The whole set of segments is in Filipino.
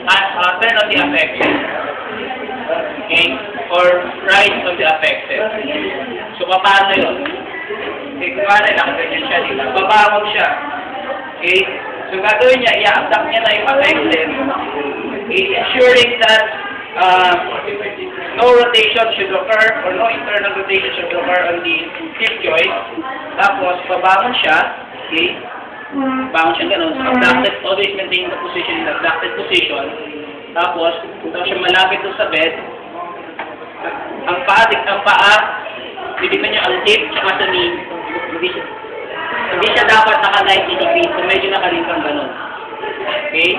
turn on the affected. Okay? Or rise of the affected. So, paano yun? Okay, kung ano, nakaganyan siya, diba? Babawag siya. Okay? So, gagawin niya, i-abduct niya na yung affected. Okay? Ensuring that no rotation should occur or no internal rotation should occur on the hip joint. Tapos, babangon siya. Okay? Bangon siya ganun. So, abducted, always maintain the position in the abducted position. Tapos, kung siya malapit sa bed, ang paa, titignan niyo ang hip, tsaka sa knee, hindi siya dapat naka-90 degrees, so medyo nakalintang ganun. Okay?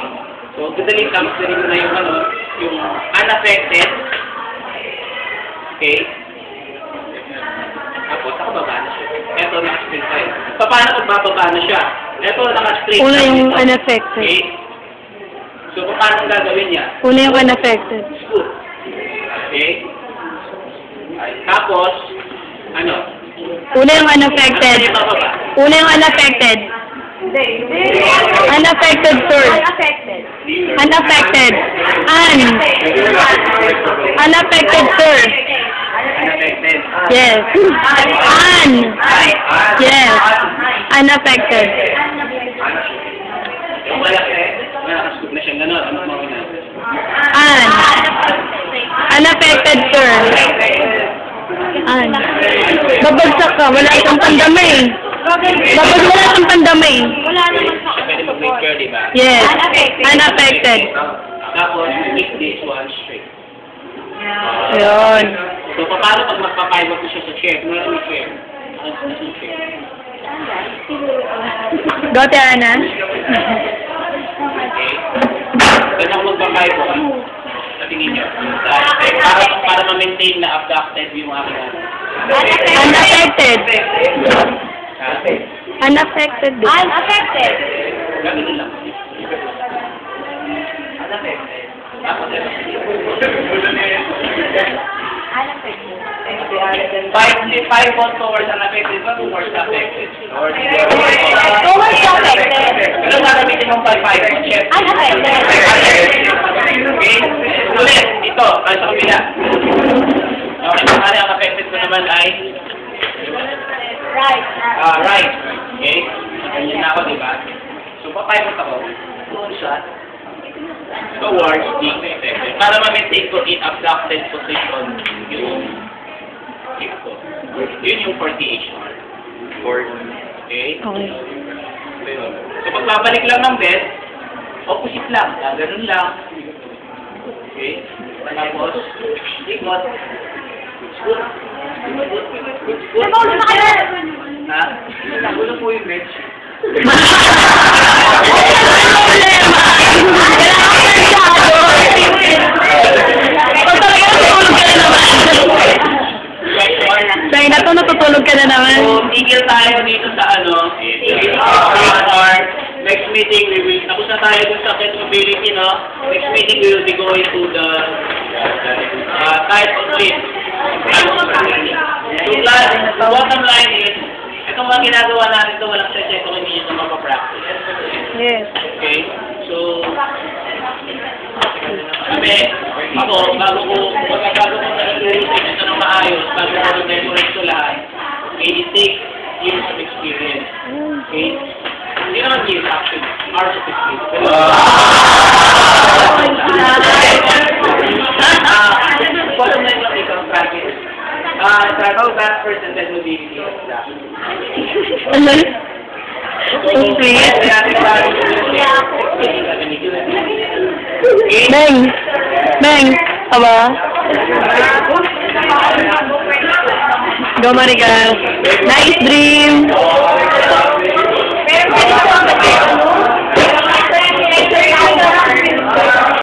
So, dadaling comes na rin mo na yung unaffected. Okay? Tapos, nakababa na siya. Ito, naka-straight tayo. Paano kung bababa na siya? Ito, naka-straight. Una yung unaffected. Okay? So, paano gagawin niya? Una yung unaffected. Scoot. Okay? Tapos, ano? Una yung unaffected. Una yung unaffected. Unaffected first. Unaffected. Unaffected first. Unaffected. Yes. Yes. Unaffected. Yung malaki, nakascoop na siyang gano'n. Ano mo na? Unaffected first. Babagsak ka. Wala itong pandamay. Wala itong pandamay. Pwede mag-make di ba? Yes. Unaffected. Tapos, make this one straight. Ayun. So, paano pag magpapayag mo siya sa chair? Kung wala yung chair. Go, Tiana. Okay. Kaya kung magpapayag mo, sa tingin nyo, para ma-maintain na abducted yung aking Unaffected. Unaffected. Unaffected. Gagawin lang. Unaffected. Tapos, Five on towards unaffected, but towards affected. Towards affected. Pero gagamitin mong 5 on chest. Unaffected. Okay? Ulit, ito, ay sa kabila. Okay, kung ang affected ko naman ay Right. right. Okay? Ganyan na ako, di ba? So, papayot ako. Towards being affected. Para ma-maintain ko in abducted position yung hip ko. Yun yung 48 mark. Okay? Okay. So, pagbabalik lang ng bed, opposite lang. Ganun lang. Okay? Tapos, ikot. Nagulo na kayo! Ha? Nagulo po yung bed. Natutulog ka na naman. So, tigil tayo dito sa next meeting, tapos na tayo dun sa pet mobility, no? Next meeting, we will be going to the type of sleep. So, the bottom line is, itong mga ginagawa natin ito, walang check kung hindi nyo mapapractice. Yes. Okay? So, kami, ako, bago ko na-introduce ito ng maayos, bago ko na-memorize ito lahat, okay, it takes years of experience. Okay? Hindi naman years, actually. Hours of experience. Bottom line lang ito, practice. Travel back first and then mobility. Beng! Beng! Aba? Go, Marica. Nice dream!